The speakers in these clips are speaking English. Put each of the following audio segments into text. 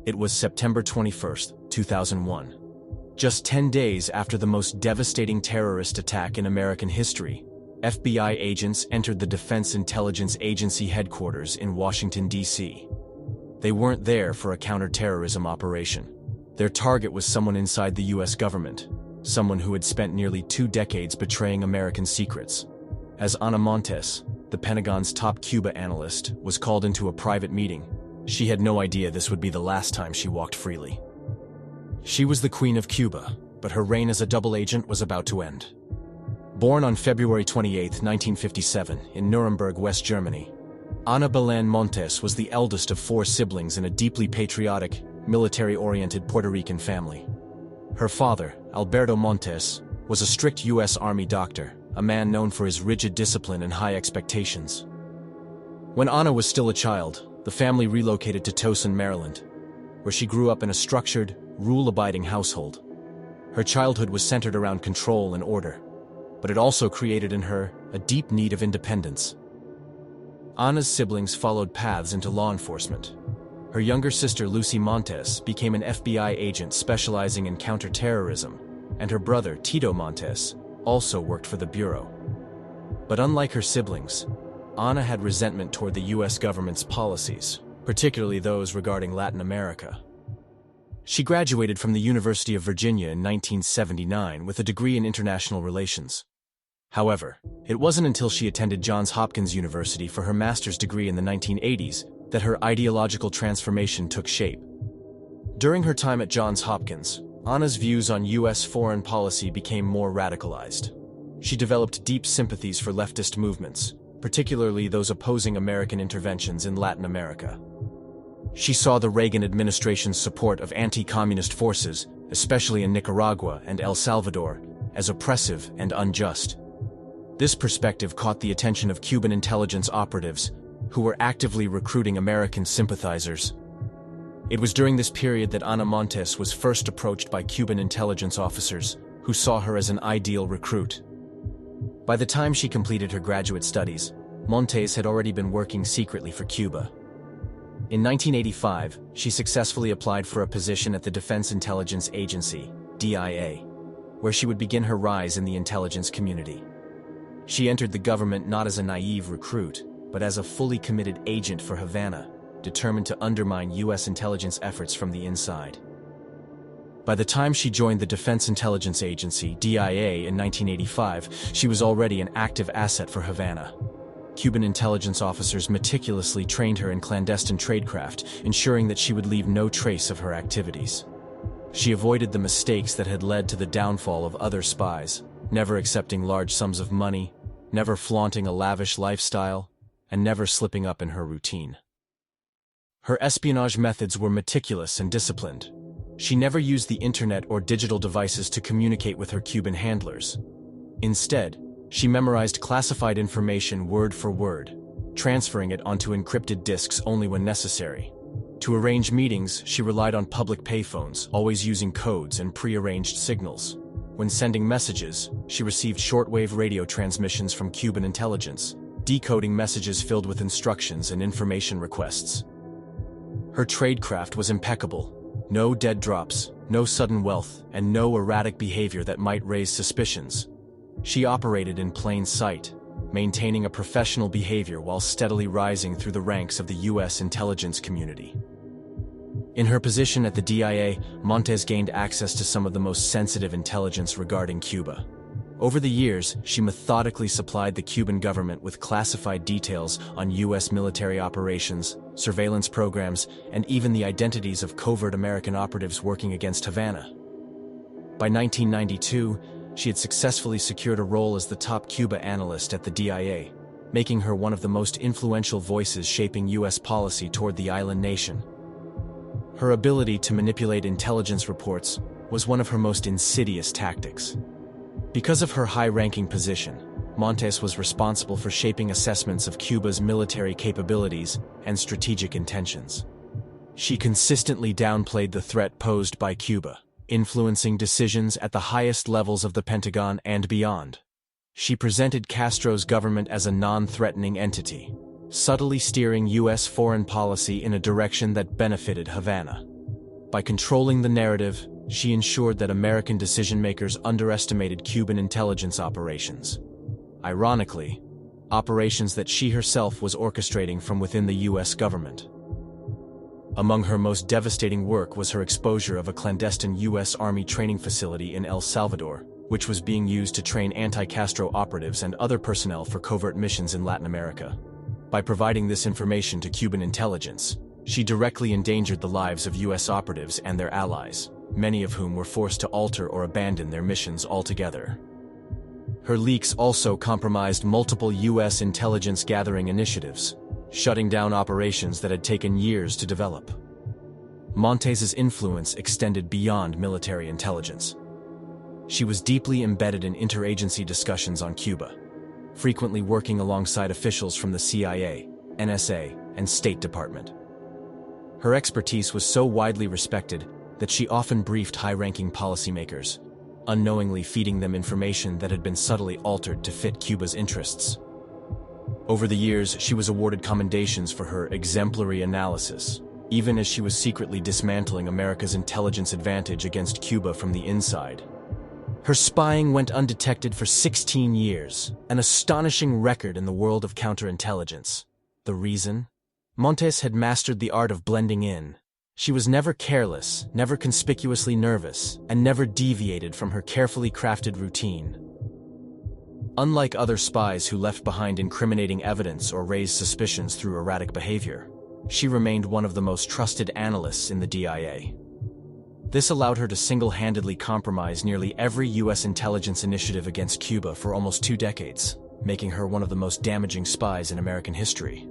It was September 21st, 2001. Just 10 days after the most devastating terrorist attack in American history, FBI agents entered the Defense Intelligence Agency headquarters in Washington, D.C. They weren't there for a counterterrorism operation. Their target was someone inside the U.S. government, someone who had spent nearly 2 decades betraying American secrets. As Ana Montes, the Pentagon's top Cuba analyst, was called into a private meeting, she had no idea this would be the last time she walked freely. She was the Queen of Cuba, but her reign as a double agent was about to end. Born on February 28, 1957, in Nuremberg, West Germany, Ana Montes was the eldest of 4 siblings in a deeply patriotic, military-oriented Puerto Rican family. Her father, Alberto Montes, was a strict U.S. Army doctor, a man known for his rigid discipline and high expectations. When Ana was still a child, the family relocated to Towson, Maryland, where she grew up in a structured, rule-abiding household. Her childhood was centered around control and order, but it also created in her a deep need of independence. Ana's siblings followed paths into law enforcement. Her younger sister Lucy Montes became an FBI agent specializing in counterterrorism, and her brother Tito Montes also worked for the Bureau. But unlike her siblings, Ana had resentment toward the U.S. government's policies, particularly those regarding Latin America. She graduated from the University of Virginia in 1979 with a degree in international relations. However, it wasn't until she attended Johns Hopkins University for her master's degree in the 1980s that her ideological transformation took shape. During her time at Johns Hopkins, Ana's views on U.S. foreign policy became more radicalized. She developed deep sympathies for leftist movements, particularly those opposing American interventions in Latin America. She saw the Reagan administration's support of anti-communist forces, especially in Nicaragua and El Salvador, as oppressive and unjust. This perspective caught the attention of Cuban intelligence operatives, who were actively recruiting American sympathizers. It was during this period that Ana Montes was first approached by Cuban intelligence officers, who saw her as an ideal recruit. By the time she completed her graduate studies, Montes had already been working secretly for Cuba. In 1985, she successfully applied for a position at the Defense Intelligence Agency, DIA, where she would begin her rise in the intelligence community. She entered the government not as a naive recruit, but as a fully committed agent for Havana, determined to undermine U.S. intelligence efforts from the inside. By the time she joined the Defense Intelligence Agency, DIA, in 1985, she was already an active asset for Havana. Cuban intelligence officers meticulously trained her in clandestine tradecraft, ensuring that she would leave no trace of her activities. She avoided the mistakes that had led to the downfall of other spies, never accepting large sums of money, never flaunting a lavish lifestyle, and never slipping up in her routine. Her espionage methods were meticulous and disciplined. She never used the internet or digital devices to communicate with her Cuban handlers. Instead, she memorized classified information word for word, transferring it onto encrypted disks only when necessary. To arrange meetings, she relied on public payphones, always using codes and pre-arranged signals. When sending messages, she received shortwave radio transmissions from Cuban intelligence, decoding messages filled with instructions and information requests. Her tradecraft was impeccable. No dead drops, no sudden wealth, and no erratic behavior that might raise suspicions. She operated in plain sight, maintaining a professional behavior while steadily rising through the ranks of the U.S. intelligence community. In her position at the DIA, Montes gained access to some of the most sensitive intelligence regarding Cuba. Over the years, she methodically supplied the Cuban government with classified details on U.S. military operations, surveillance programs, and even the identities of covert American operatives working against Havana. By 1992, she had successfully secured a role as the top Cuba analyst at the DIA, making her one of the most influential voices shaping U.S. policy toward the island nation. Her ability to manipulate intelligence reports was one of her most insidious tactics. Because of her high-ranking position, Montes was responsible for shaping assessments of Cuba's military capabilities and strategic intentions. She consistently downplayed the threat posed by Cuba, influencing decisions at the highest levels of the Pentagon and beyond. She presented Castro's government as a non-threatening entity, subtly steering U.S. foreign policy in a direction that benefited Havana. By controlling the narrative, she ensured that American decision-makers underestimated Cuban intelligence operations. Ironically, operations that she herself was orchestrating from within the U.S. government. Among her most devastating work was her exposure of a clandestine U.S. Army training facility in El Salvador, which was being used to train anti-Castro operatives and other personnel for covert missions in Latin America. By providing this information to Cuban intelligence, she directly endangered the lives of U.S. operatives and their allies, many of whom were forced to alter or abandon their missions altogether. Her leaks also compromised multiple U.S. intelligence gathering initiatives, shutting down operations that had taken years to develop. Montes's influence extended beyond military intelligence. She was deeply embedded in interagency discussions on Cuba, frequently working alongside officials from the CIA, NSA, and State Department. Her expertise was so widely respected that she often briefed high-ranking policymakers, unknowingly feeding them information that had been subtly altered to fit Cuba's interests. Over the years, she was awarded commendations for her exemplary analysis, even as she was secretly dismantling America's intelligence advantage against Cuba from the inside. Her spying went undetected for 16 years, an astonishing record in the world of counterintelligence. The reason? Montes had mastered the art of blending in. She was never careless, never conspicuously nervous, and never deviated from her carefully crafted routine. Unlike other spies who left behind incriminating evidence or raised suspicions through erratic behavior, she remained one of the most trusted analysts in the DIA. This allowed her to single-handedly compromise nearly every U.S. intelligence initiative against Cuba for almost 2 decades, making her one of the most damaging spies in American history.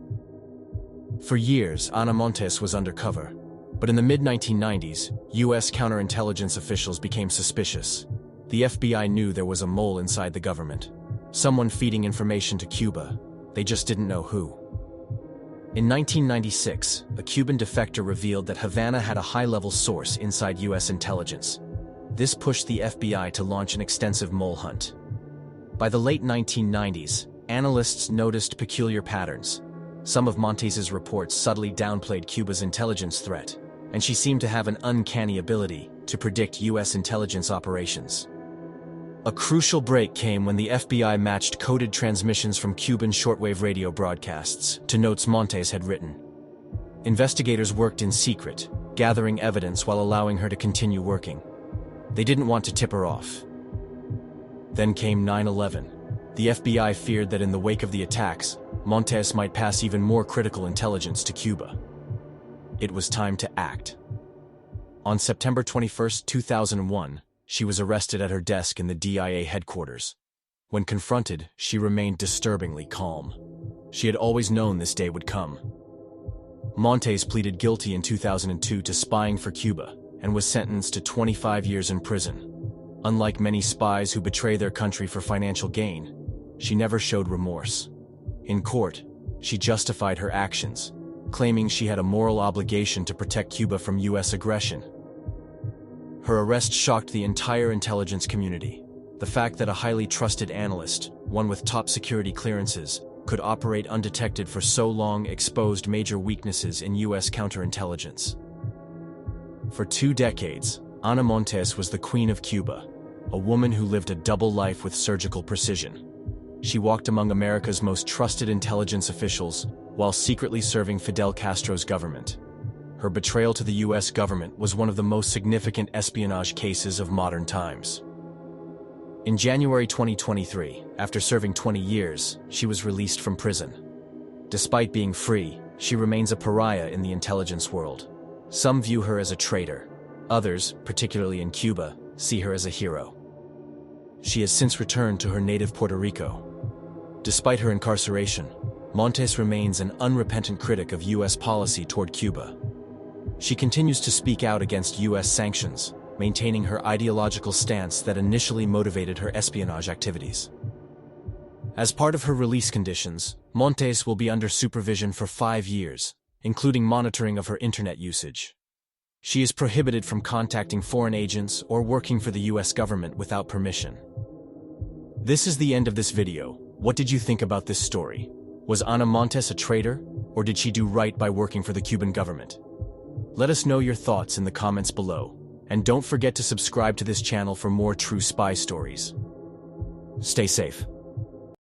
For years, Ana Montes was undercover, but in the mid-1990s, U.S. counterintelligence officials became suspicious. The FBI knew there was a mole inside the government, someone feeding information to Cuba. They just didn't know who. In 1996, a Cuban defector revealed that Havana had a high-level source inside U.S. intelligence. This pushed the FBI to launch an extensive mole hunt. By the late 1990s, analysts noticed peculiar patterns. Some of Montes's reports subtly downplayed Cuba's intelligence threat, and she seemed to have an uncanny ability to predict U.S. intelligence operations. A crucial break came when the FBI matched coded transmissions from Cuban shortwave radio broadcasts to notes Montes had written. Investigators worked in secret, gathering evidence while allowing her to continue working. They didn't want to tip her off. Then came 9/11. The FBI feared that in the wake of the attacks, Montes might pass even more critical intelligence to Cuba. It was time to act. On September 21, 2001, she was arrested at her desk in the DIA headquarters. When confronted, she remained disturbingly calm. She had always known this day would come. Montes pleaded guilty in 2002 to spying for Cuba and was sentenced to 25 years in prison. Unlike many spies who betray their country for financial gain, she never showed remorse. In court, she justified her actions, claiming she had a moral obligation to protect Cuba from U.S. aggression. Her arrest shocked the entire intelligence community. The fact that a highly trusted analyst, one with top security clearances, could operate undetected for so long exposed major weaknesses in U.S. counterintelligence. For 2 decades, Ana Montes was the Queen of Cuba, a woman who lived a double life with surgical precision. She walked among America's most trusted intelligence officials while secretly serving Fidel Castro's government. Her betrayal to the U.S. government was one of the most significant espionage cases of modern times. In January 2023, after serving 20 years, she was released from prison. Despite being free, she remains a pariah in the intelligence world. Some view her as a traitor. Others, particularly in Cuba, see her as a hero. She has since returned to her native Puerto Rico. Despite her incarceration, Montes remains an unrepentant critic of U.S. policy toward Cuba. She continues to speak out against U.S. sanctions, maintaining her ideological stance that initially motivated her espionage activities. As part of her release conditions, Montes will be under supervision for 5 years, including monitoring of her internet usage. She is prohibited from contacting foreign agents or working for the U.S. government without permission. This is the end of this video. What did you think about this story? Was Ana Montes a traitor, or did she do right by working for the Cuban government? Let us know your thoughts in the comments below, and don't forget to subscribe to this channel for more true spy stories. Stay safe.